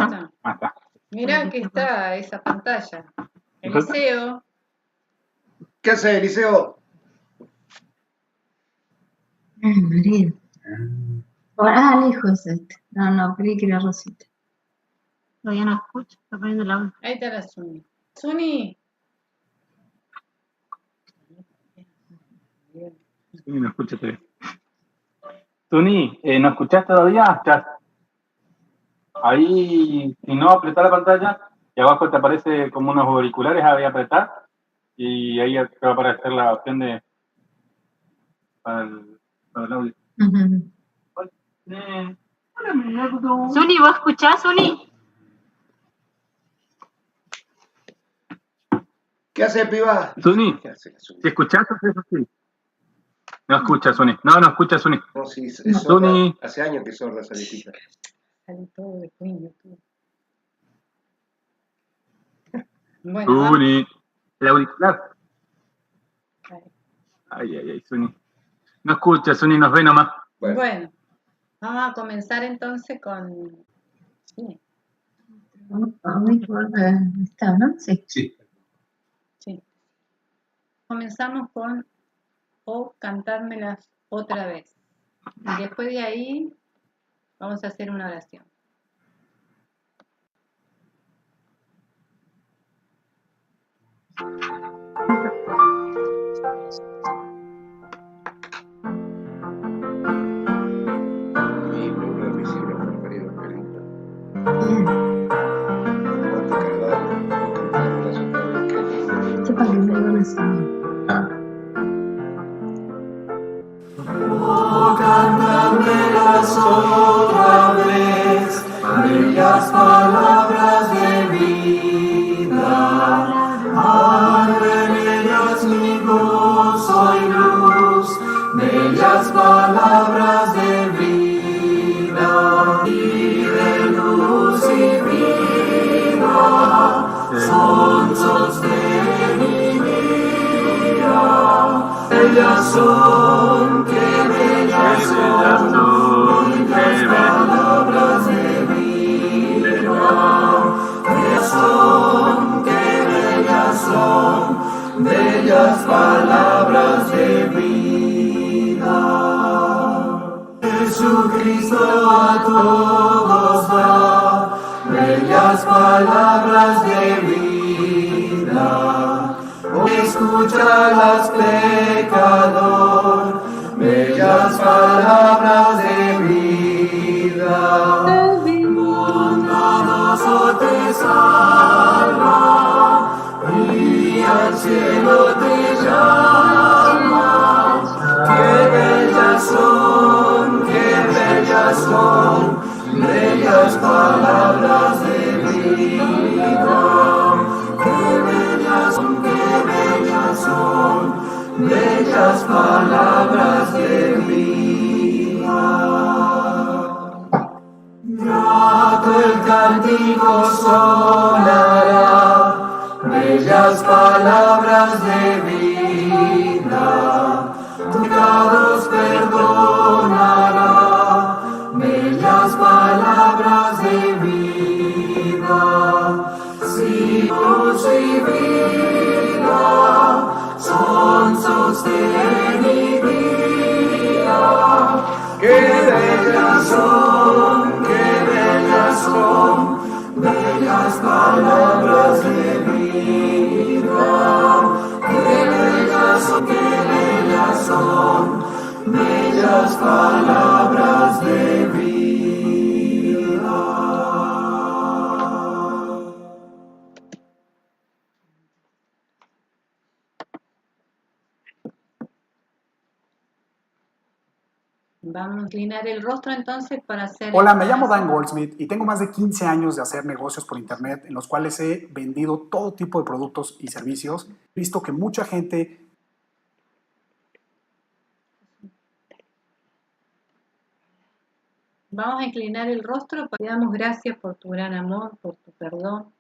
está. Ah, está. Mirá que está esa pantalla. Eliseo. ¿Qué hace, Eliseo? María. Lejos este. No, creí que era Rosita. Todavía no escucho, está poniendo el audio. Ahí está la Suni. Suni. Suni no escucha todavía. Suni, ¿no escuchás todavía? Estás ahí, si no, apretá la pantalla y abajo te aparece como unos auriculares, ahí apretar y ahí te va a aparecer la opción de para el audio. Suni, ¿vos escuchás, Suni? ¿Qué hace, piba? Suni, ¿Qué hace la Suni? ¿te escuchás o eso sí? No escucha, Suni. No escucha, Suni. No, sí, es sorda. Suni. Hace años que es sorda esa viejita. Sale todo después en YouTube. Bueno, Suni. El auricular. vamos. Ay, Suni. No escucha, Suni, nos ve nomás. Bueno, vamos a comenzar entonces con... Sí, Está, ¿no? Sí. sí. Comenzamos con O cantármelas otra vez. Y después de ahí vamos a hacer una oración. Y logró recibir una porquería de película. Sepa que me van a hacer. Cántamelas otra vez, bellas palabras de vida. Arden ellas mi gozo y luz, bellas palabras de vida. Y de luz y vida, son sostén y guía. Ellas son, que bellas son, bellas palabras de vida. Ellas son, que bellas son, bellas palabras de vida. Jesucristo a todos da bellas palabras de vida. Escúchalas, pecador, bellas palabras de vida. Bondadoso te salva y al cielo te llama. Qué bellas son, bellas palabras de vida. Qué bellas son, bellas palabras de vida. Grato el cántico sonará, bellas palabras de vida. Pecados perdonará, bellas palabras de vida. Siglos y vida son sostén y guía. Qué bellas son, bellas palabras de vida. Qué bellas son, bellas palabras de vida. Vamos a inclinar el rostro entonces para hacer... Hola, me llamo Dan Goldsmith y tengo más de 15 años de hacer negocios por internet en los cuales he vendido todo tipo de productos y servicios. He visto que mucha gente... Vamos a inclinar el rostro, te damos gracias por tu gran amor, por tu perdón.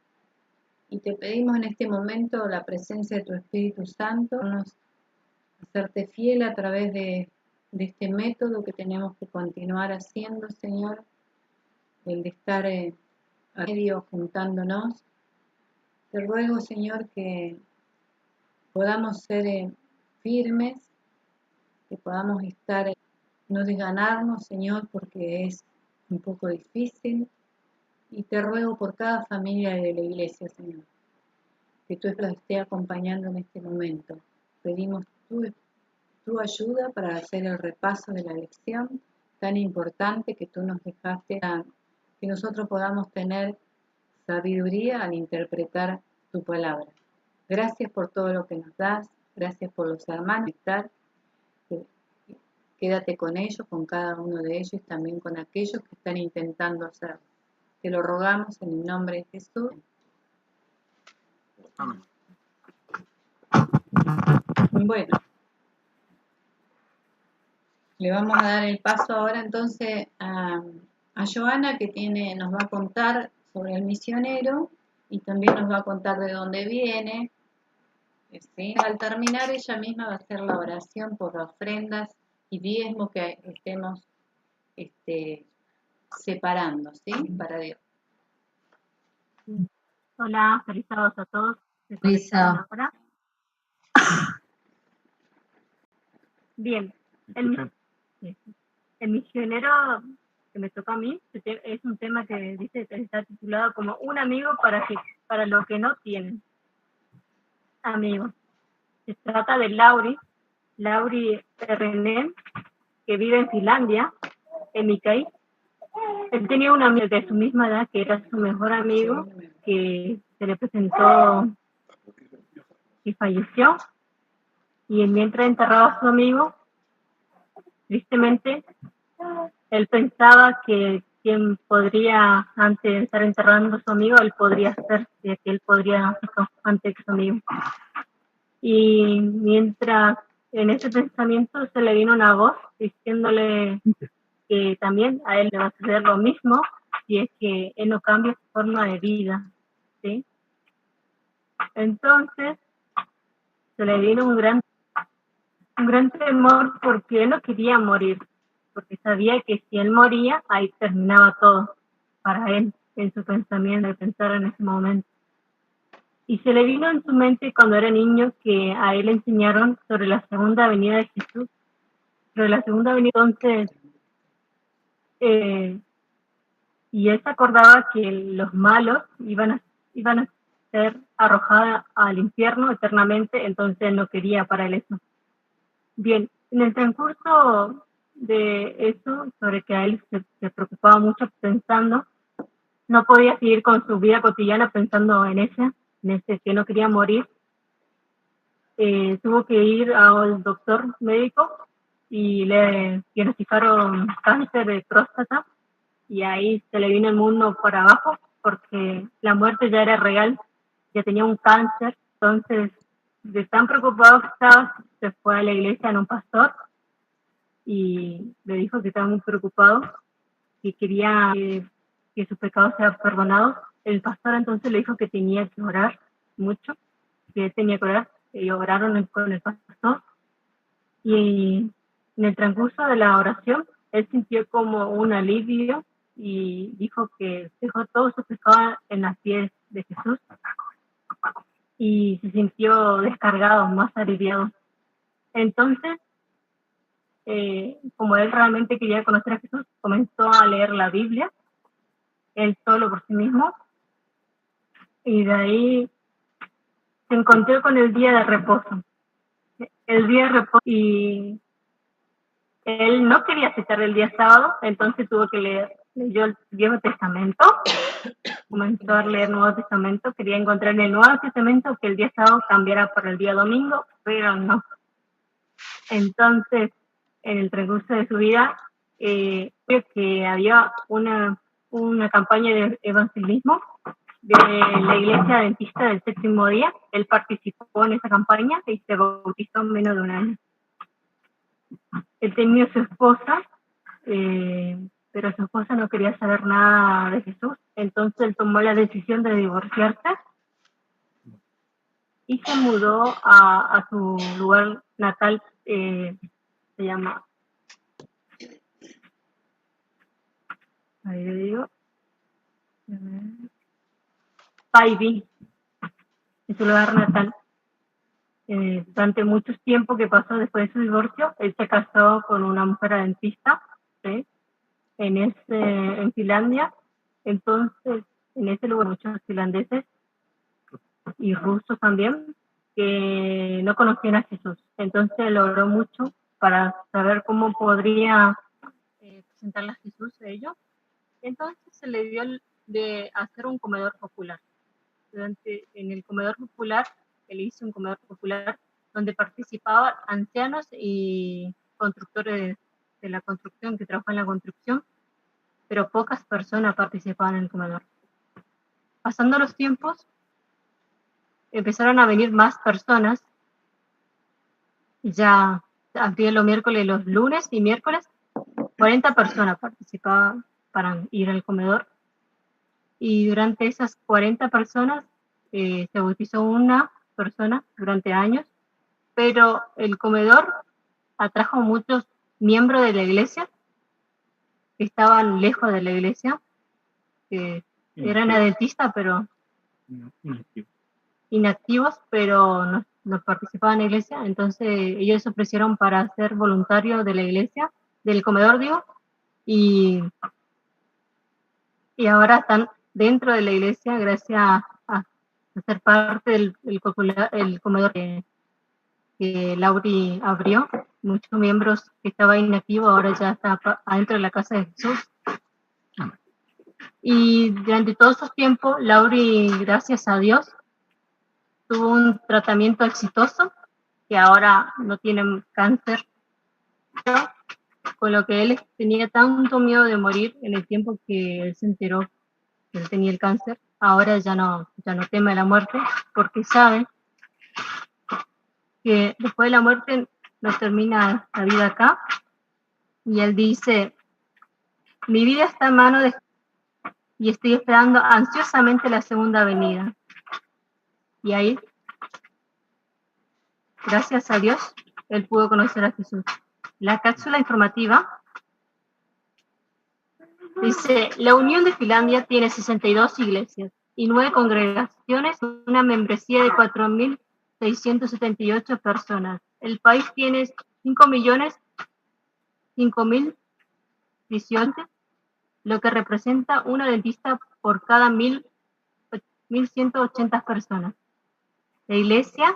Y te pedimos en este momento la presencia de tu Espíritu Santo, hacerte fiel a través de este método que tenemos que continuar haciendo, Señor, el de estar a medio juntándonos. Te ruego, Señor, que podamos ser firmes, que podamos estar, no desganarnos, Señor, porque es un poco difícil. Y te ruego por cada familia de la iglesia, Señor, que tú los estés acompañando en este momento. Pedimos tu ayuda para hacer el repaso de la lección tan importante que tú nos dejaste, que nosotros podamos tener sabiduría al interpretar tu palabra. Gracias por todo lo que nos das, gracias por los hermanos. Quédate con ellos, con cada uno de ellos y también con aquellos que están intentando hacerlo. Te lo rogamos en el nombre de Jesús. Amén. Bueno, le vamos a dar el paso ahora entonces a Joana, que nos va a contar sobre el misionero y también nos va a contar de dónde viene. ¿Sí? Al terminar ella misma va a hacer la oración por las ofrendas y diezmos que estemos separando, ¿sí? Para Dios. Hola, feliz sábado a todos. Feliz sábado. Ahora. Bien, el misionero que me toca a mí es un tema que dice que está titulado como un amigo para lo que no tienen. Amigos. Se trata de Lauri René, que vive en Finlandia, en Mikai. Él tenía un amigo de su misma edad que era su mejor amigo, que se le presentó y falleció. Y mientras enterraba a su amigo, tristemente, él pensaba que quien podría, antes de estar enterrando a su amigo, él podría ser, que él podría hacerlo antes que su amigo. Y mientras en ese pensamiento se le vino una voz diciéndole que también a él le va a suceder lo mismo si es que él no cambia su forma de vida, ¿sí? Entonces se le vino un gran temor porque él no quería morir, porque sabía que si él moría, ahí terminaba todo para él, en su pensamiento, de pensar en ese momento. Y se le vino en su mente cuando era niño que a él le enseñaron sobre la segunda venida de Jesús, sobre la segunda venida. Entonces, y él se acordaba que los malos iban a ser arrojados al infierno eternamente, entonces él no quería para él eso. Bien, en el transcurso de eso, sobre que a él se preocupaba mucho pensando, no podía seguir con su vida cotidiana pensando en ese que no quería morir. Tuvo que ir al doctor médico y le diagnosticaron cáncer de próstata y ahí se le vino el mundo para abajo porque la muerte ya era real, ya tenía un cáncer. Entonces, de tan preocupado que estaba, se fue a la iglesia en un pastor y le dijo que estaba muy preocupado, que quería que sus pecados sean perdonados. El pastor entonces le dijo que tenía que orar mucho, que tenía que orar, y oraron con el pastor. Y en el transcurso de la oración, él sintió como un alivio y dijo que dejó todos sus pecados en las pies de Jesús y se sintió descargado, más aliviado. Entonces, como él realmente quería conocer a Jesús, comenzó a leer la Biblia, él solo por sí mismo, y de ahí se encontró con el día de reposo. El día de reposo, y él no quería aceptar el día sábado, entonces tuvo que leyó el Viejo Testamento, comenzó a leer el Nuevo Testamento, quería encontrar en el Nuevo Testamento que el día sábado cambiara para el día domingo, pero no. Entonces, en el transcurso de su vida, que había una campaña de evangelismo de la Iglesia Adventista del Séptimo Día. Él participó en esa campaña y se bautizó en menos de un año. Él tenía a su esposa, pero su esposa no quería saber nada de Jesús, entonces él tomó la decisión de divorciarse y se mudó a su lugar natal, se llama, ahí le digo, Paibi, en su lugar natal. Durante mucho tiempo que pasó después de su divorcio, él se casó con una mujer adventista, ¿sí? En Finlandia. Entonces, en ese lugar muchos finlandeses y rusos también que no conocían a Jesús. Entonces él oró mucho para saber cómo podría presentarle a Jesús a ellos. Entonces se le dio de hacer un comedor popular. En el comedor popular, él hizo un comedor popular donde participaban ancianos y constructores de la construcción, que trabajan en la construcción, pero pocas personas participaban en el comedor. Pasando los tiempos, empezaron a venir más personas. Ya abría los miércoles, los lunes y miércoles, 40 personas participaban para ir al comedor. Y durante esas 40 personas se bautizó una persona durante años, pero el comedor atrajo muchos miembros de la iglesia que estaban lejos de la iglesia, que eran adventistas, pero inactivos, pero no participaban en la iglesia. Entonces ellos se ofrecieron para ser voluntarios de la iglesia, del comedor, digo, y ahora están dentro de la iglesia gracias a ser parte del comedor que Lauri abrió. Muchos miembros que estaban inactivos ahora ya están adentro de la casa de Jesús. Y durante todos esos tiempos, Lauri, gracias a Dios, tuvo un tratamiento exitoso, que ahora no tiene cáncer, con lo que él tenía tanto miedo de morir en el tiempo que él se enteró que él tenía el cáncer. Ahora ya no teme la muerte, porque sabe que después de la muerte no termina la vida acá. Y él dice: mi vida está en manos de Jesús y estoy esperando ansiosamente la segunda venida. Y ahí, gracias a Dios, él pudo conocer a Jesús. La cápsula informativa dice: la Unión de Finlandia tiene 62 iglesias y 9 congregaciones, una membresía de 4.678 personas. El país tiene 5.005.018, lo que representa un adventista por cada 1.180 personas. La iglesia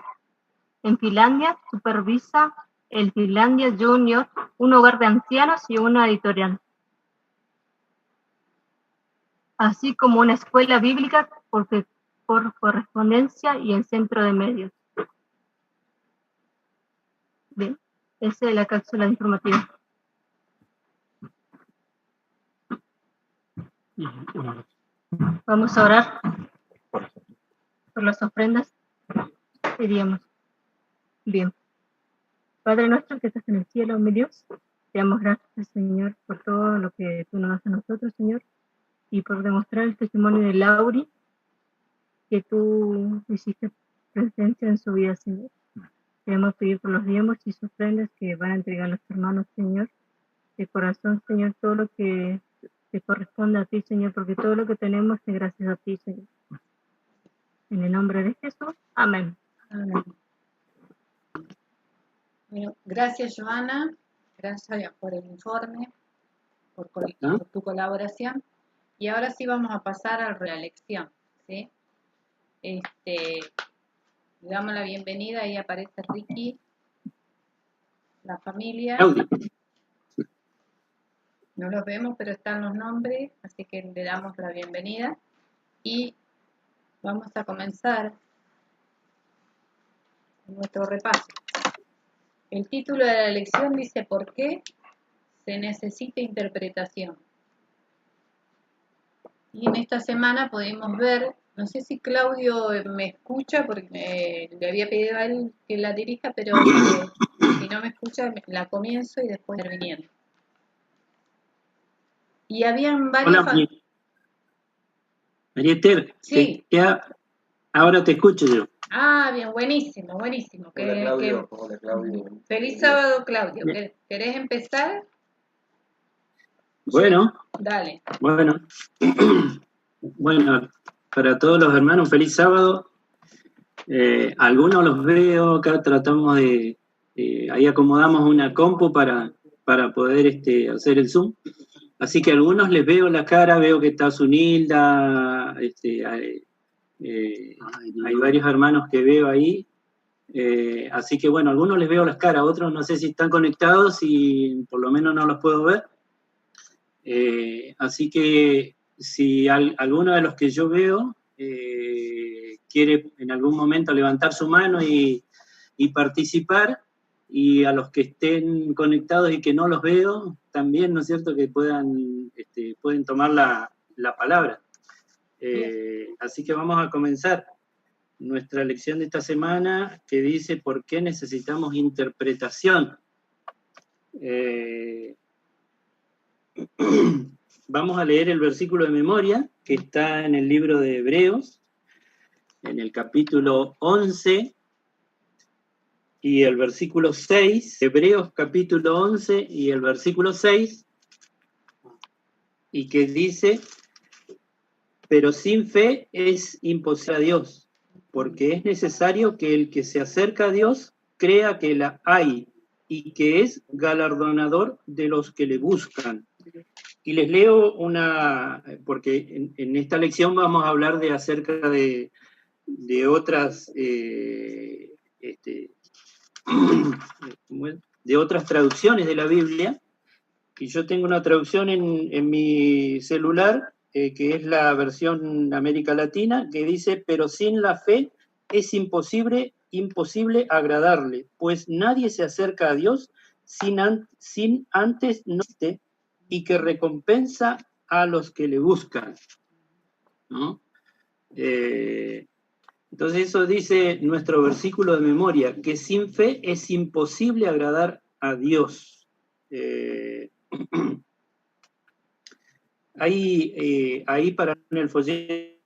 en Finlandia supervisa el Finlandia Junior, un hogar de ancianos y una editorial, así como una escuela bíblica por correspondencia y el centro de medios. Bien, esa es la cápsula informativa. Vamos a orar por las ofrendas. Diríamos: bien, Padre nuestro que estás en el cielo, mi Dios, te damos gracias, Señor, por todo lo que tú nos haces a nosotros, Señor, y por demostrar el testimonio de Lauri, que tú hiciste presencia en su vida, Señor. Queremos pedir por los diezmos y sus ofrendas que van a entregar los hermanos, Señor, de corazón, Señor, todo lo que te corresponde a ti, Señor, porque todo lo que tenemos es gracias a ti, Señor. En el nombre de Jesús, amén. Amén. Bueno, gracias, Joana. Gracias por el informe, por tu colaboración. Y ahora sí vamos a pasar a la lección, ¿sí? Le damos la bienvenida, ahí aparece Ricky, la familia. No los vemos, pero están los nombres, así que le damos la bienvenida. Y vamos a comenzar nuestro repaso. El título de la lección dice: ¿por qué se necesita interpretación? Y en esta semana pudimos ver, no sé si Claudio me escucha, porque le había pedido a él que la dirija, pero si no me escucha, la comienzo y después interviniendo. Y habían varios... Hola, María Esther. Sí. Ahora te escucho yo. Ah, bien, buenísimo, buenísimo. Hola, Claudio. Feliz sábado, Claudio. ¿Querés empezar? Bueno. Dale. Bueno. Bueno, para todos los hermanos, feliz sábado. Algunos los veo, acá tratamos de, ahí acomodamos una compu para poder hacer el Zoom. Así que a algunos les veo la cara, veo que está Zunilda, hay varios hermanos que veo ahí. Así que bueno, a algunos les veo las caras, otros no sé si están conectados y por lo menos no los puedo ver. Así que si alguno de los que yo veo quiere en algún momento levantar su mano y participar, y a los que estén conectados y que no los veo, también, ¿no es cierto?, que pueden tomar la palabra. Así que vamos a comenzar nuestra lección de esta semana, que dice ¿por qué necesitamos interpretación? Vamos a leer el versículo de memoria, que está en el libro de Hebreos, en el capítulo 11, y el versículo 6, Hebreos capítulo 11 y el versículo 6, y que dice, pero sin fe es imposible a Dios, porque es necesario que el que se acerca a Dios crea que la hay, y que es galardonador de los que le buscan. Y les leo porque en esta lección vamos a hablar acerca de otras de otras traducciones de la Biblia, y yo tengo una traducción en mi celular, que es la versión América Latina, que dice, pero sin la fe es imposible agradarle, pues nadie se acerca a Dios sin antes no esté, y que recompensa a los que le buscan, ¿no? Entonces eso dice nuestro versículo de memoria, que sin fe es imposible agradar a Dios. Ahí para en el folleto,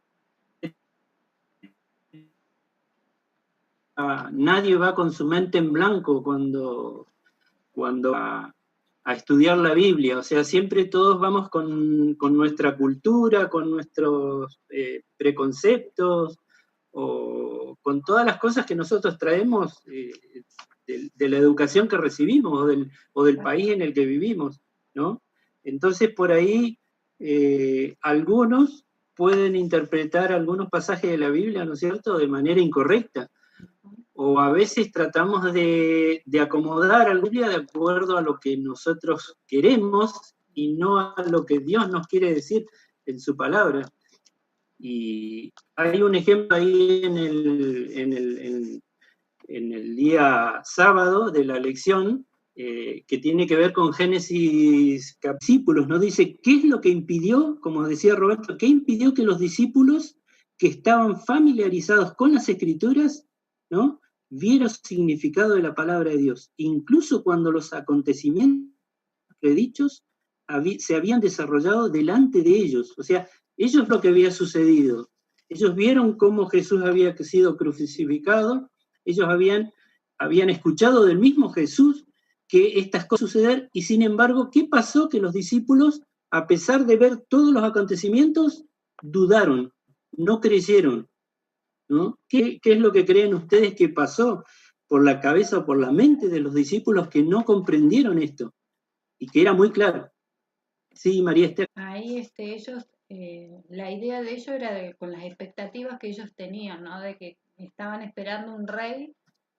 nadie va con su mente en blanco cuando a estudiar la Biblia, o sea, siempre todos vamos con nuestra cultura, con nuestros preconceptos, o con todas las cosas que nosotros traemos de la educación que recibimos, o del país en el que vivimos, ¿no? Entonces, por ahí, algunos pueden interpretar algunos pasajes de la Biblia, ¿no es cierto?, de manera incorrecta, o a veces tratamos de acomodar a la Biblia de acuerdo a lo que nosotros queremos, y no a lo que Dios nos quiere decir en su palabra. Y hay un ejemplo ahí en el día sábado de la lección, que tiene que ver con Génesis discípulos, ¿no? Dice, ¿qué es lo que impidió, como decía Roberto, qué impidió que los discípulos que estaban familiarizados con las Escrituras, ¿no?, vieron el significado de la palabra de Dios, incluso cuando los acontecimientos predichos se habían desarrollado delante de ellos? O sea, ellos lo que había sucedido, ellos vieron cómo Jesús había sido crucificado, ellos habían escuchado del mismo Jesús que estas cosas suceder, y sin embargo, ¿qué pasó? Que los discípulos, a pesar de ver todos los acontecimientos, dudaron, no creyeron, ¿no? ¿Qué es lo que creen ustedes que pasó por la cabeza o por la mente de los discípulos que no comprendieron esto? Y que era muy claro. Sí, María Esther. Ahí ellos, la idea de ellos era con las expectativas que ellos tenían, ¿no? De que estaban esperando un rey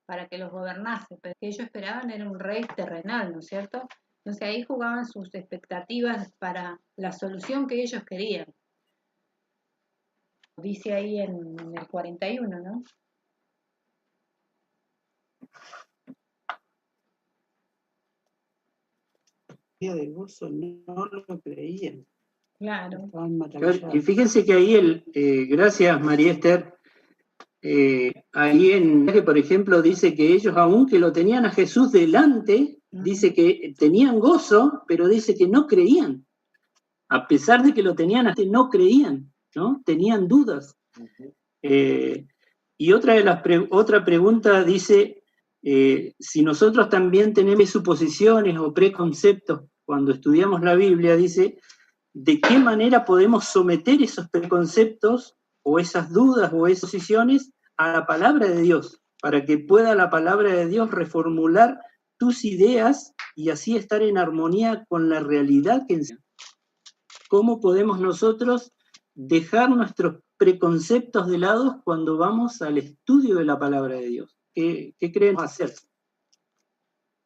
para que los gobernase, pero que ellos esperaban era un rey terrenal, ¿no es cierto? Entonces ahí jugaban sus expectativas para la solución que ellos querían. Dice ahí en el 41, ¿no? De gozo no lo creían. Claro. Y fíjense que ahí gracias María Esther, ahí por ejemplo dice que ellos, aunque lo tenían a Jesús delante, dice que tenían gozo, pero dice que no creían. A pesar de que lo tenían, no creían, ¿no? Tenían dudas. Y otra pregunta dice, si nosotros también tenemos suposiciones o preconceptos cuando estudiamos la Biblia, dice, de qué manera podemos someter esos preconceptos o esas dudas o esas posiciones a la palabra de Dios, para que pueda la palabra de Dios reformular tus ideas y así estar en armonía con la realidad que enseña. ¿Cómo podemos nosotros dejar nuestros preconceptos de lado cuando vamos al estudio de la palabra de Dios? ¿Qué creemos hacer?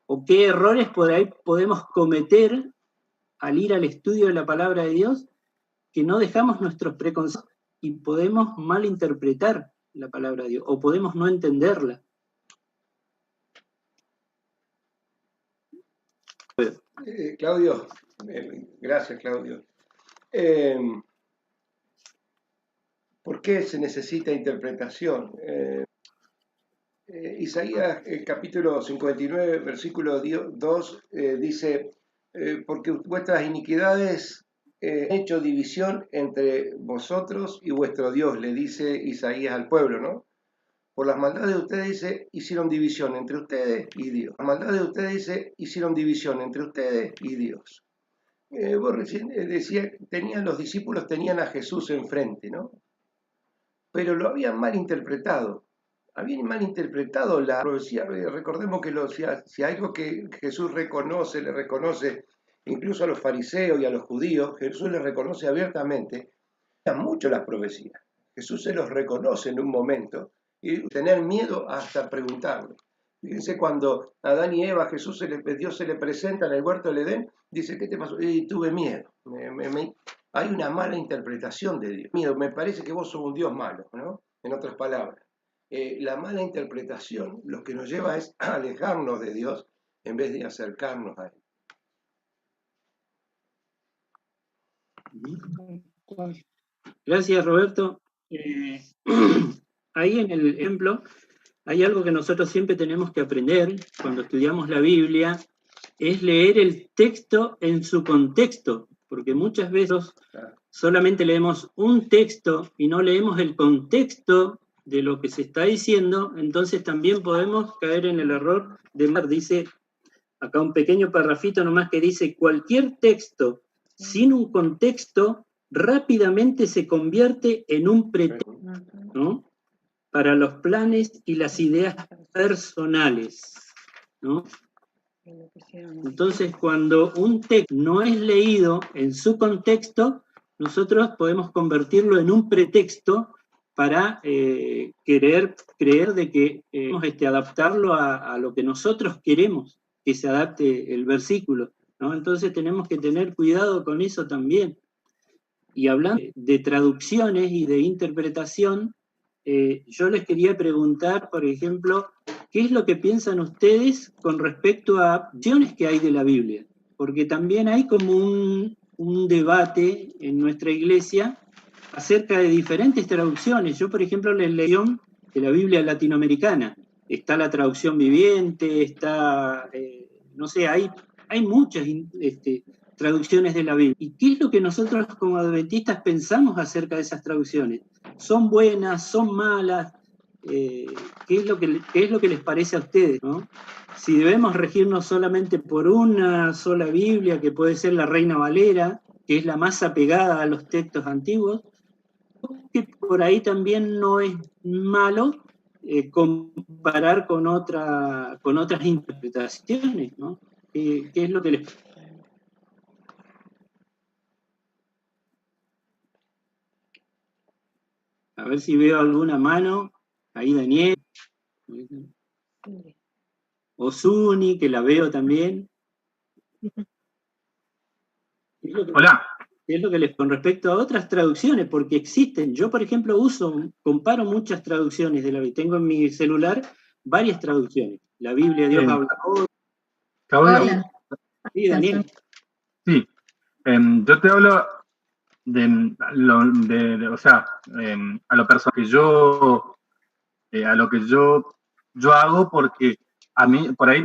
¿O qué errores por ahí podemos cometer al ir al estudio de la palabra de Dios que no dejamos nuestros preconceptos y podemos malinterpretar la palabra de Dios o podemos no entenderla? Claudio, gracias Claudio. ¿Por qué se necesita interpretación? Isaías, capítulo 59, versículo 2, dice, porque vuestras iniquidades han hecho división entre vosotros y vuestro Dios, le dice Isaías al pueblo, ¿no? Por las maldades de ustedes, dice, hicieron división entre ustedes y Dios. Las maldades de ustedes, dice, hicieron división entre ustedes y Dios. Vos recién decías, los discípulos tenían a Jesús enfrente, ¿no? Pero lo habían malinterpretado. Habían malinterpretado la profecía. Recordemos que si hay algo que Jesús le reconoce incluso a los fariseos y a los judíos, Jesús les reconoce abiertamente, eran mucho las profecías. Jesús se los reconoce en un momento y tener miedo hasta preguntarle. Fíjense cuando a Adán y Eva Dios se le presenta en el huerto del Edén, dice, ¿qué te pasó? Y tuve miedo. Hay una mala interpretación de Dios. Miedo, me parece que vos sos un Dios malo, ¿no? En otras palabras. La mala interpretación lo que nos lleva es a alejarnos de Dios en vez de acercarnos a Él. Gracias, Roberto. Ahí en el ejemplo hay algo que nosotros siempre tenemos que aprender cuando estudiamos la Biblia, es leer el texto en su contexto, porque muchas veces solamente leemos un texto y no leemos el contexto de lo que se está diciendo, entonces también podemos caer en el error dice acá un pequeño parrafito nomás que dice, cualquier texto sin un contexto rápidamente se convierte en un pretexto, ¿no? Para los planes y las ideas personales, ¿no? Entonces, cuando un texto no es leído en su contexto, nosotros podemos convertirlo en un pretexto para creer de que adaptarlo a lo que nosotros queremos que se adapte el versículo, ¿no? Entonces tenemos que tener cuidado con eso también. Y hablando de traducciones y de interpretación, yo les quería preguntar, por ejemplo, ¿qué es lo que piensan ustedes con respecto a versiones que hay de la Biblia? Porque también hay como un debate en nuestra iglesia acerca de diferentes traducciones. Yo, por ejemplo, les leí de la Biblia latinoamericana. Está la traducción viviente, está, no sé, hay muchas traducciones de la Biblia. ¿Y qué es lo que nosotros como adventistas pensamos acerca de esas traducciones? ¿Son buenas? ¿Son malas? ¿Qué es lo que les parece a ustedes, ¿no? Si debemos regirnos solamente por una sola Biblia, que puede ser la Reina Valera, que es la más apegada a los textos antiguos, que por ahí también no es malo comparar con otras interpretaciones, ¿no? ¿Qué es lo que les parece? A ver si veo alguna mano. Ahí Daniel. Osuni, que la veo también. Hola. ¿Qué es lo que les con respecto a otras traducciones? Porque existen. Yo, por ejemplo, comparo muchas traducciones de la Biblia. Tengo en mi celular varias traducciones. La Biblia, Dios habla hoy. Claudio. Sí, Daniel. Sí. Yo te hablo a lo personal que yo a lo que yo hago, porque a mí por ahí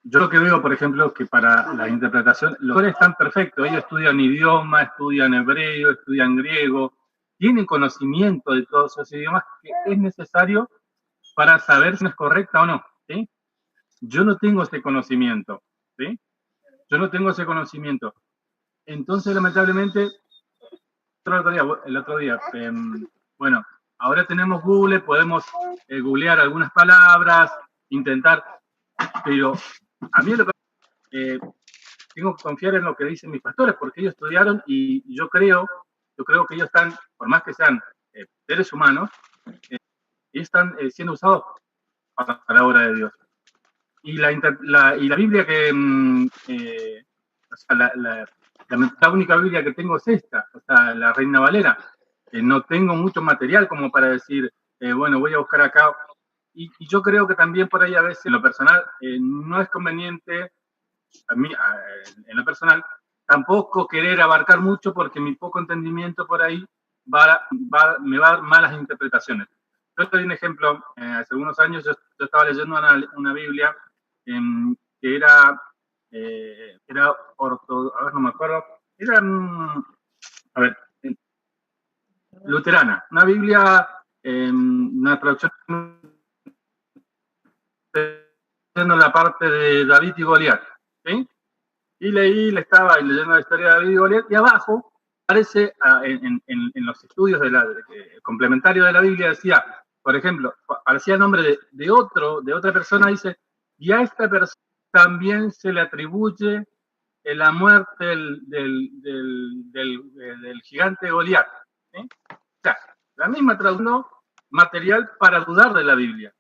yo lo que veo, por ejemplo, que para la interpretación los autores están perfectos. Ellos estudian idioma, estudian hebreo, estudian griego, tienen conocimiento de todos esos idiomas que es necesario para saber si es correcta o no, ¿sí? Yo no tengo ese conocimiento, ¿sí? Yo no tengo ese conocimiento. Entonces, lamentablemente, el otro día, bueno, ahora tenemos Google, podemos googlear algunas palabras, intentar, pero a mí tengo que confiar en lo que dicen mis pastores, porque ellos estudiaron y yo creo que ellos están, por más que sean seres humanos, ellos están siendo usados para la obra de Dios. Y la Biblia que, o sea, la única Biblia que tengo es esta, o sea, la Reina Valera. No tengo mucho material como para decir, bueno, voy a buscar acá. Y yo creo que también por ahí a veces, en lo personal, no es conveniente, a mí, en lo personal, tampoco querer abarcar mucho porque mi poco entendimiento por ahí me va a dar malas interpretaciones. Yo te doy un ejemplo, hace algunos años yo estaba leyendo una Biblia que era a ver, no me acuerdo, era, a ver, luterana, una Biblia, una traducción en la parte de David y Goliat, ¿sí? Y le estaba leyendo la historia de David y Goliat, y abajo aparece en los estudios complementarios de la Biblia, decía, por ejemplo, aparecía el nombre de otra persona, dice, y a esta persona también se le atribuye la muerte del gigante Goliat, ¿sí? O sea, la misma traducción material para dudar de la Biblia.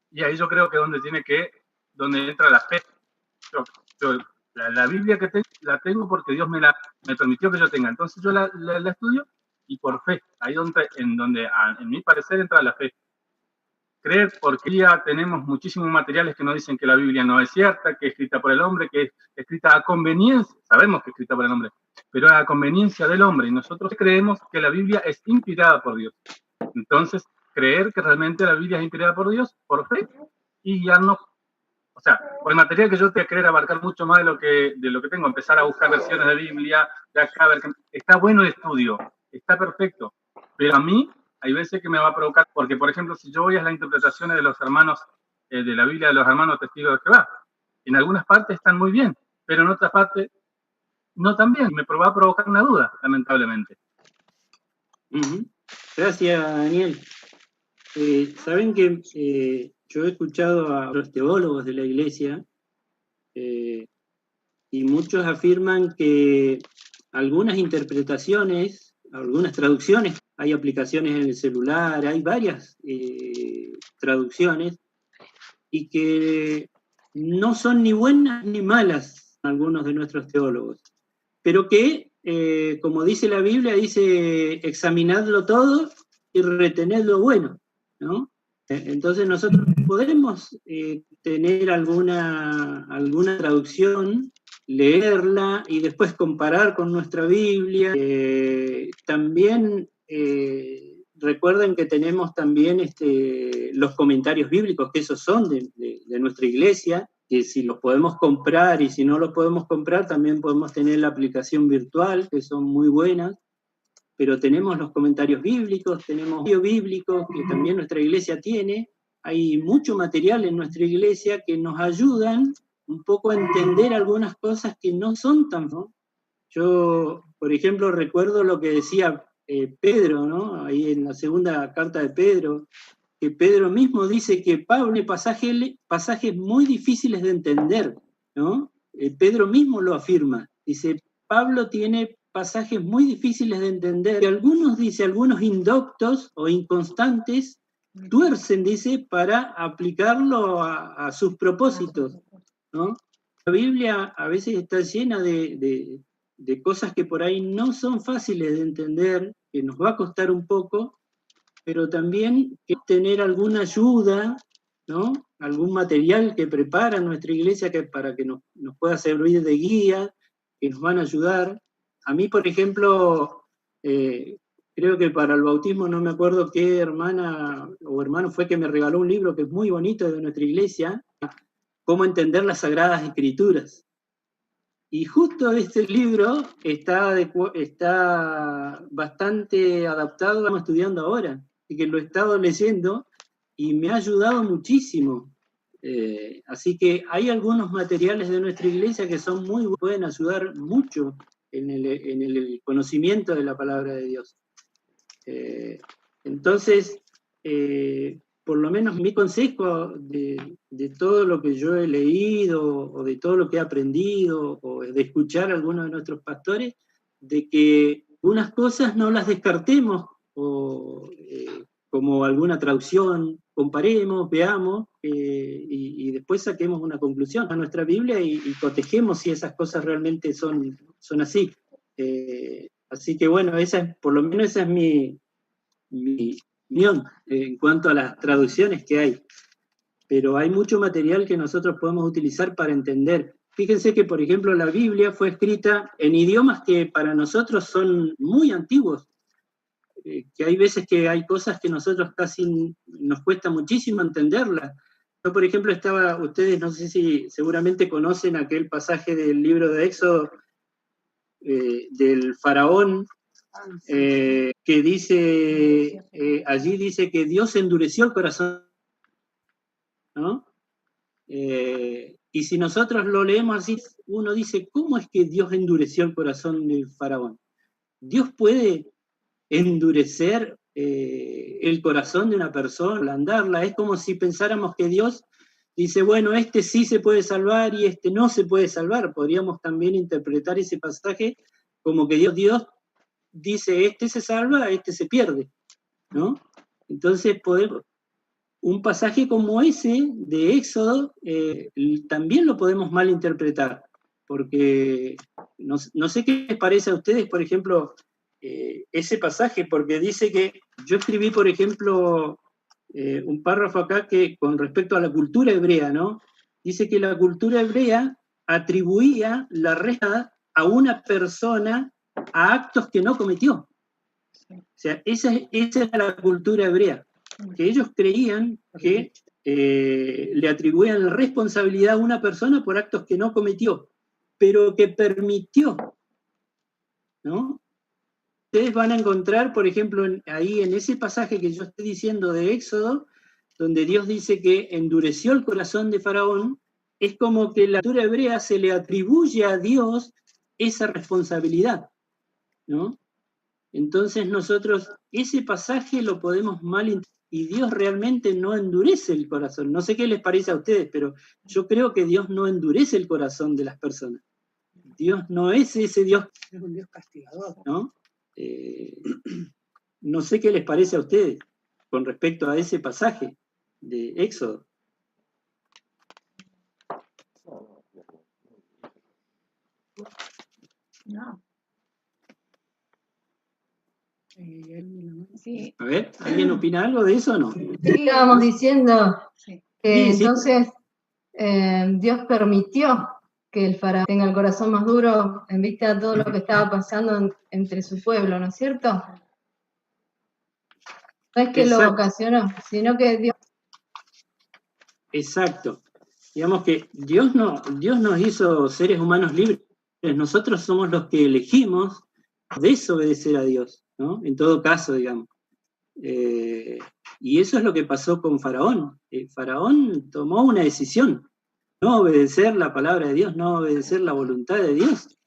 Y ahí yo creo que donde entra la fe. La Biblia que la tengo porque Dios me permitió que yo tenga. Entonces yo la estudio y por fe. Ahí en donde en mi parecer entra la fe. Creer, porque ya tenemos muchísimos materiales que nos dicen que la Biblia no es cierta, que es escrita por el hombre, que es escrita a conveniencia, sabemos que es escrita por el hombre, pero a conveniencia del hombre, y nosotros creemos que la Biblia es inspirada por Dios. Entonces, creer que realmente la Biblia es inspirada por Dios, por fe, y guiarnos, o sea, por el material que yo te querer abarcar mucho más de lo que tengo, empezar a buscar versiones de Biblia, de acá, ver que está bueno el estudio, está perfecto, pero a mí hay veces que me va a provocar, porque por ejemplo, si yo voy a las interpretaciones de los hermanos, de la Biblia de los hermanos testigos de Jehová, en algunas partes están muy bien, pero en otras partes no tan bien, me va a provocar una duda, lamentablemente. Gracias, Daniel. Saben que yo he escuchado a los teólogos de la iglesia y muchos afirman que algunas interpretaciones, algunas traducciones, hay aplicaciones en el celular, hay varias traducciones, y que no son ni buenas ni malas algunos de nuestros teólogos, pero que, como dice la Biblia, dice examinadlo todo y retened lo bueno, ¿no? Entonces nosotros podemos tener alguna traducción, leerla y después comparar con nuestra Biblia. También recuerden que tenemos también los comentarios bíblicos, que esos son de nuestra iglesia, que si los podemos comprar y si no los podemos comprar, también podemos tener la aplicación virtual, que son muy buenas. Pero tenemos los comentarios bíblicos, tenemos bíblicos que también nuestra iglesia tiene. Hay mucho material en nuestra iglesia que nos ayudan un poco a entender algunas cosas que no son tan... ¿no? Yo, por ejemplo, recuerdo lo que decía Pedro, ¿no? Ahí en la segunda carta de Pedro, que Pedro mismo dice que Pablo tiene pasajes muy difíciles de entender, ¿no? Pedro mismo lo afirma. Dice, Pablo tiene pasajes muy difíciles de entender, que algunos indoctos o inconstantes tuercen, dice, para aplicarlo a sus propósitos, ¿no? La Biblia a veces está llena de cosas que por ahí no son fáciles de entender, que nos va a costar un poco, pero también que tener alguna ayuda, ¿no? Algún material que prepara nuestra iglesia para que nos pueda servir de guía, que nos van a ayudar. A mí, por ejemplo, creo que para el bautismo, no me acuerdo qué hermana o hermano fue que me regaló un libro que es muy bonito de nuestra iglesia, Cómo entender las Sagradas Escrituras. Y justo este libro está bastante adaptado a lo que estamos estudiando ahora, y que lo he estado leyendo y me ha ayudado muchísimo. Así que hay algunos materiales de nuestra iglesia que son muy buenos, pueden ayudar mucho en el conocimiento de la palabra de Dios. Entonces, por lo menos mi consejo de todo lo que yo he leído, o de todo lo que he aprendido, o de escuchar a algunos de nuestros pastores, de que unas cosas no las descartemos, o como alguna traducción, comparemos, veamos, y después saquemos una conclusión a nuestra Biblia y cotejemos si esas cosas realmente son así. Así que bueno, por lo menos esa es mi opinión en cuanto a las traducciones que hay. Pero hay mucho material que nosotros podemos utilizar para entender. Fíjense que, por ejemplo, la Biblia fue escrita en idiomas que para nosotros son muy antiguos, que hay veces que hay cosas que nosotros casi nos cuesta muchísimo entenderlas. Yo, por ejemplo, ustedes no sé si seguramente conocen aquel pasaje del libro de Éxodo, del faraón, que dice, allí dice que Dios endureció el corazón, ¿no? Y si nosotros lo leemos así, uno dice, ¿cómo es que Dios endureció el corazón del faraón? Dios puede endurecer el corazón de una persona, ablandarla. Es como si pensáramos que Dios dice, bueno, este sí se puede salvar y este no se puede salvar. Podríamos también interpretar ese pasaje como que Dios dice, este se salva, este se pierde, ¿no? Entonces un pasaje como ese de Éxodo también lo podemos malinterpretar, porque no sé qué les parece a ustedes, por ejemplo, ese pasaje, porque dice que yo escribí, por ejemplo, un párrafo acá que con respecto a la cultura hebrea, ¿no? Dice que la cultura hebrea atribuía la resta a una persona a actos que no cometió. O sea, esa era la cultura hebrea, que ellos creían que le atribuían la responsabilidad a una persona por actos que no cometió, pero que permitió, ¿no? Ustedes van a encontrar, por ejemplo, ahí en ese pasaje que yo estoy diciendo de Éxodo, donde Dios dice que endureció el corazón de Faraón, es como que la cultura hebrea se le atribuye a Dios esa responsabilidad, ¿no? Entonces nosotros ese pasaje lo podemos malinterpretar, y Dios realmente no endurece el corazón. No sé qué les parece a ustedes, pero yo creo que Dios no endurece el corazón de las personas. Dios no es ese Dios, es un Dios castigador, ¿no? No sé qué les parece a ustedes con respecto a ese pasaje de Éxodo. No. Sí. A ver, ¿alguien opina algo de eso o no? Estábamos diciendo Sí. que Sí, sí. entonces Dios permitió que el faraón tenga el corazón más duro en vista de todo lo que estaba pasando entre su pueblo, ¿no es cierto? No es que lo Exacto. ocasionó, sino que Dios... Exacto. Digamos que Dios nos hizo seres humanos libres. Nosotros somos los que elegimos desobedecer a Dios, ¿no? En todo caso, digamos. Y eso es lo que pasó con Faraón. Faraón tomó una decisión, no obedecer la palabra de Dios, no obedecer la voluntad de Dios.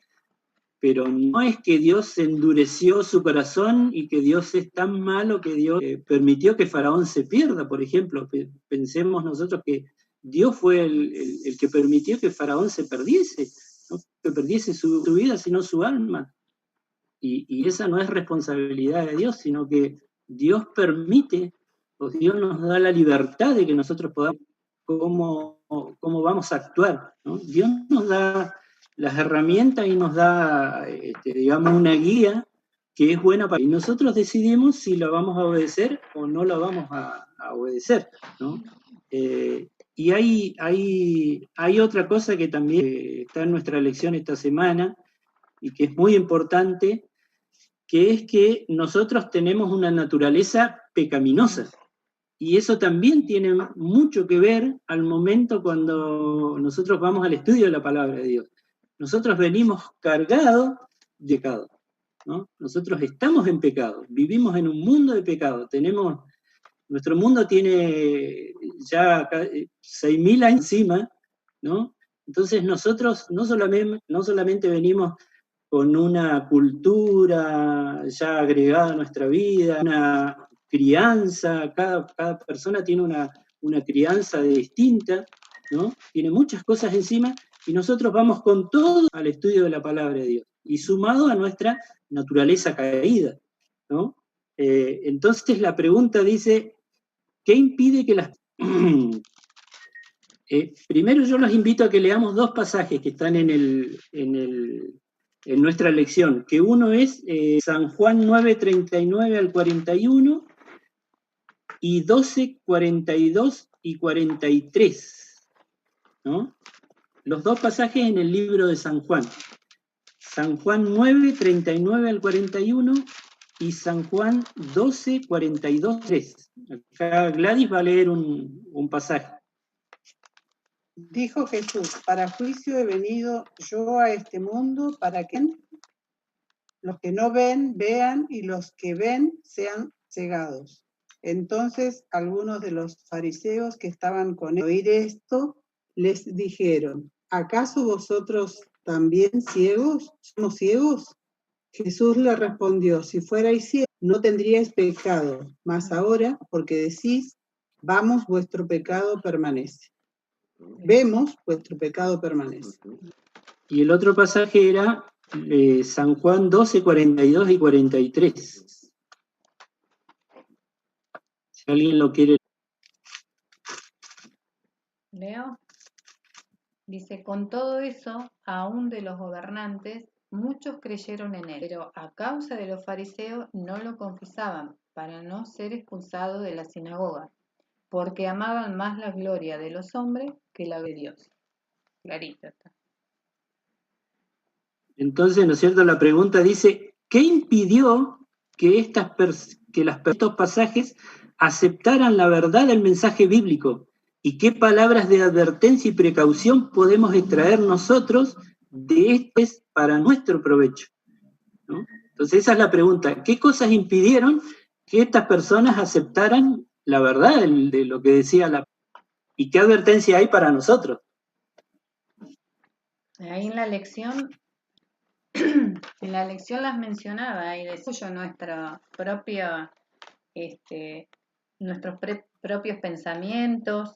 Pero no es que Dios endureció su corazón y que Dios es tan malo que Dios permitió que Faraón se pierda, por ejemplo. Pensemos nosotros que Dios fue el que permitió que Faraón se perdiese, no que perdiese su vida, sino su alma. Y esa no es responsabilidad de Dios, sino que Dios permite, o Dios nos da la libertad de que nosotros podamos cómo vamos a actuar, ¿no? Dios nos da las herramientas y nos da, digamos, una guía que es buena para... Y nosotros decidimos si la vamos a obedecer o no la vamos a obedecer, ¿no? Y hay otra cosa que también está en nuestra lección esta semana y que es muy importante, que es que nosotros tenemos una naturaleza pecaminosa. Y eso también tiene mucho que ver al momento cuando nosotros vamos al estudio de la palabra de Dios. Nosotros venimos cargados de pecado, ¿no? Nosotros estamos en pecado, vivimos en un mundo de pecado, tenemos Nuestro mundo tiene ya 6.000 años encima, ¿no? Entonces nosotros no solamente venimos con una cultura ya agregada a nuestra vida, una crianza, cada persona tiene una crianza distinta, ¿no? Tiene muchas cosas encima, y nosotros vamos con todo al estudio de la palabra de Dios, y sumado a nuestra naturaleza caída, ¿no? Entonces la pregunta dice, ¿qué impide que las... primero yo los invito a que leamos dos pasajes que están en nuestra lección, que uno es San Juan 9:39 al 41 y 12, 42 y 43, ¿no? Los dos pasajes en el libro de San Juan. San Juan 9:39 al 41 y San Juan 12, 42, 3. Acá Gladys va a leer un pasaje. Dijo Jesús, para juicio he venido yo a este mundo, para que los que no ven, vean, y los que ven sean cegados. Entonces algunos de los fariseos que estaban con él, al oír esto, les dijeron, ¿acaso vosotros también ciegos? ¿Somos ciegos? Jesús le respondió, si fuerais ciegos, no tendríais pecado, mas ahora, porque decís, vamos, vuestro pecado permanece. Vemos, vuestro pecado permanece. Y el otro pasaje era San Juan 12, 42 y 43. Si alguien lo quiere. Leo. Dice, con todo eso, aún de los gobernantes, muchos creyeron en él, pero a causa de los fariseos no lo confesaban, para no ser expulsados de la sinagoga, porque amaban más la gloria de los hombres que la de Dios. Clarito está. Entonces, ¿no es cierto? La pregunta dice, ¿qué impidió que estos pasajes aceptaran la verdad del mensaje bíblico? ¿Y qué palabras de advertencia y precaución podemos extraer nosotros de esto para nuestro provecho? ¿No? Entonces esa es la pregunta. ¿Qué cosas impidieron que estas personas aceptaran la verdad de lo que decía la... ¿Y qué advertencia hay para nosotros? Ahí en la lección las mencionaba y desarrollo nuestros propios pensamientos,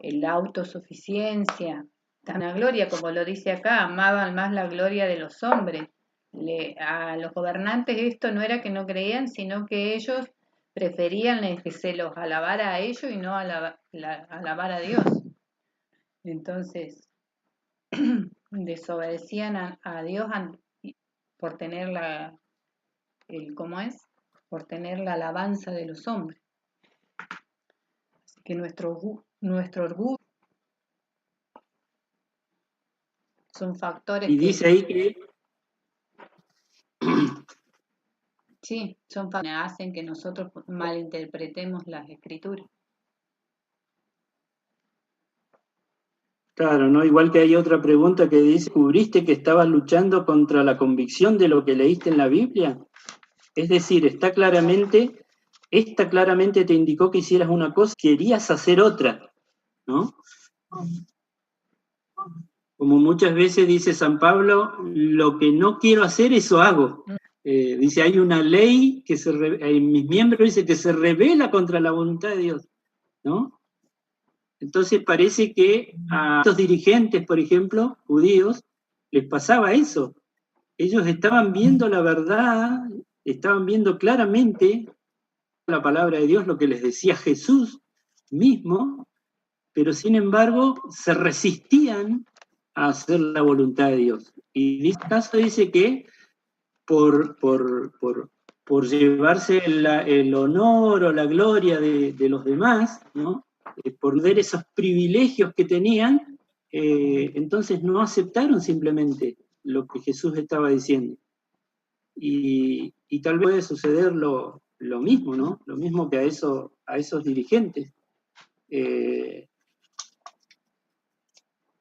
la autosuficiencia, la gloria, como lo dice acá, amaban más la gloria de los hombres. A los gobernantes esto no era que no creían, sino que ellos preferían que se los alabara a ellos y no alabar a Dios. Entonces, desobedecían a Dios por tener por tener la alabanza de los hombres. Así que nuestro orgullo son factores y dice ahí que sí, son factores que hacen que nosotros malinterpretemos las escrituras. Claro, ¿no? Igual que hay otra pregunta que dice, ¿descubriste que estabas luchando contra la convicción de lo que leíste en la Biblia? Es decir, esta claramente te indicó que hicieras una cosa, querías hacer otra, ¿no? Como muchas veces dice San Pablo, lo que no quiero hacer, eso hago. Dice, hay una ley que en mis miembros dice que se rebela contra la voluntad de Dios, ¿no? Entonces parece que a estos dirigentes, por ejemplo, judíos, les pasaba eso. Ellos estaban viendo la verdad, estaban viendo claramente la palabra de Dios, lo que les decía Jesús mismo, pero sin embargo se resistían a hacer la voluntad de Dios. Y en este caso dice que por llevarse el honor o la gloria de los demás, ¿no? Por ver esos privilegios que tenían, entonces no aceptaron simplemente lo que Jesús estaba diciendo. Y tal vez puede suceder lo mismo, ¿no? Lo mismo que a esos dirigentes.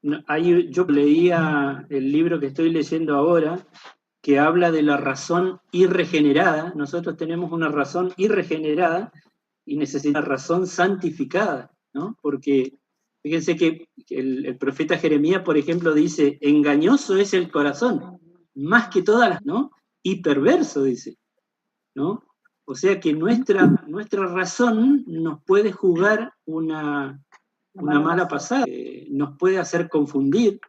Yo leía el libro que estoy leyendo ahora, que habla de la razón irregenerada. Nosotros tenemos una razón irregenerada, y necesita razón santificada, ¿no? Porque fíjense que el profeta Jeremías, por ejemplo, dice, engañoso es el corazón, más que todas las, ¿no? Y perverso, dice, ¿no? O sea que nuestra razón nos puede jugar una mala pasada, nos puede hacer confundir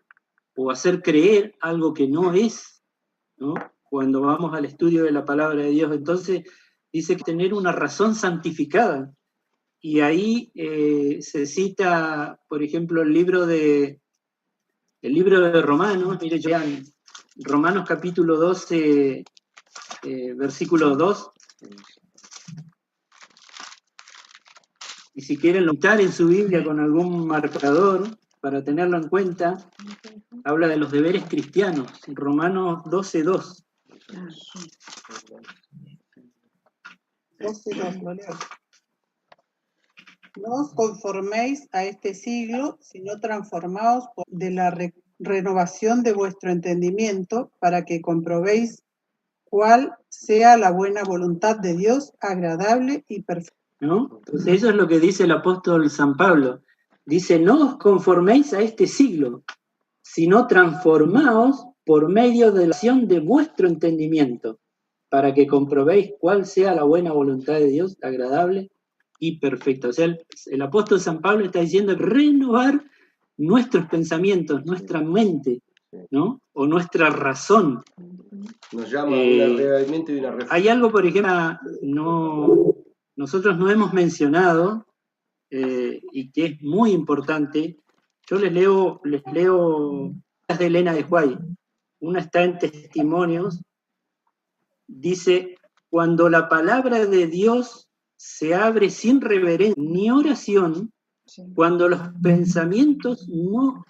o hacer creer algo que no es, ¿no? Cuando vamos al estudio de la palabra de Dios. Entonces dice que tener una razón santificada. Y ahí se cita, por ejemplo, el libro de Romanos. Mire, vean, Romanos capítulo 12, versículo 2. Y si quieren notar en su Biblia con algún marcador, para tenerlo en cuenta, habla de los deberes cristianos. Romanos 12:2. 12:2, lo leo. No os conforméis a este siglo, sino transformaos de la renovación de vuestro entendimiento, para que comprobéis cuál sea la buena voluntad de Dios, agradable y perfecta. ¿No? Entonces eso es lo que dice el apóstol San Pablo. Dice, no os conforméis a este siglo, sino transformaos por medio de la acción de vuestro entendimiento, para que comprobéis cuál sea la buena voluntad de Dios, agradable y perfecta. O sea, el apóstol San Pablo está diciendo renovar nuestros pensamientos, nuestra mente, ¿no? O nuestra razón. Nos llama a un arreglamiento y una reforma. Hay algo, por ejemplo, nosotros no hemos mencionado, y que es muy importante. Yo les leo las de Elena de White. Una está en Testimonios. Dice, cuando la palabra de Dios se abre sin reverencia ni oración, cuando los pensamientos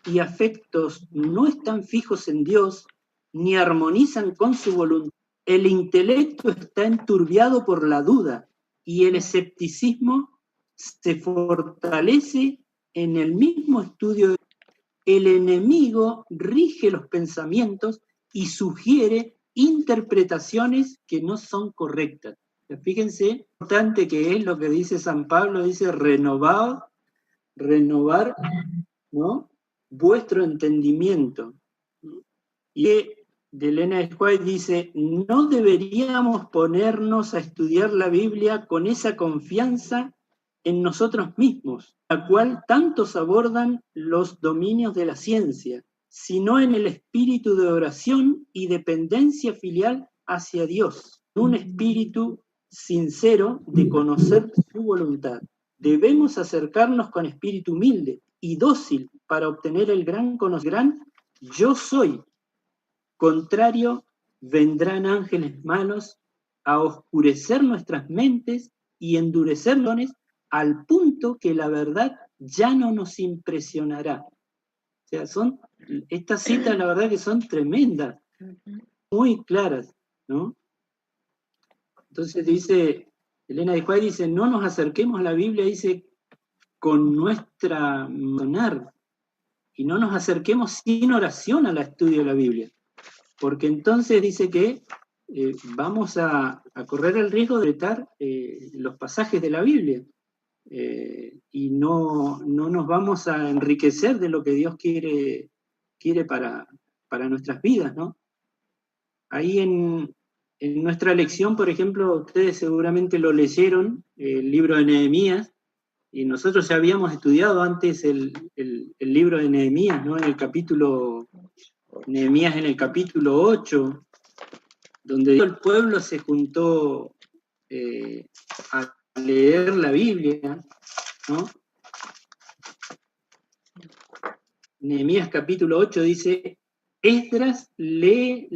y afectos no están fijos en Dios, ni armonizan con su voluntad, el intelecto está enturbiado por la duda y el escepticismo se fortalece en el mismo estudio. El enemigo rige los pensamientos y sugiere interpretaciones que no son correctas. Fíjense, importante que es lo que dice San Pablo, dice renovar, ¿no? Vuestro entendimiento. Y de Elena de White dice, no deberíamos ponernos a estudiar la Biblia con esa confianza en nosotros mismos, la cual tantos abordan los dominios de la ciencia, sino en el espíritu de oración y dependencia filial hacia Dios, un espíritu sincero de conocer su voluntad. Debemos acercarnos con espíritu humilde y dócil para obtener el gran conocimiento. Yo soy. Contrario, vendrán ángeles malos a oscurecer nuestras mentes y endurecernos al punto que la verdad ya no nos impresionará. O sea, estas citas la verdad que son tremendas, muy claras, ¿no? Entonces dice, Elena de White dice, no nos acerquemos a la Biblia, dice, con nuestra manar, y no nos acerquemos sin oración al estudio de la Biblia. Porque entonces dice que vamos a correr el riesgo de interpretar los pasajes de la Biblia y no nos vamos a enriquecer de lo que Dios quiere para nuestras vidas, ¿no? Ahí en nuestra lección, por ejemplo, ustedes seguramente lo leyeron, el libro de Nehemías, y nosotros ya habíamos estudiado antes el libro de Nehemías, ¿no? Nehemías en el capítulo 8, donde el pueblo se juntó a leer la Biblia, ¿no? Nehemías capítulo 8 dice, Esdras lee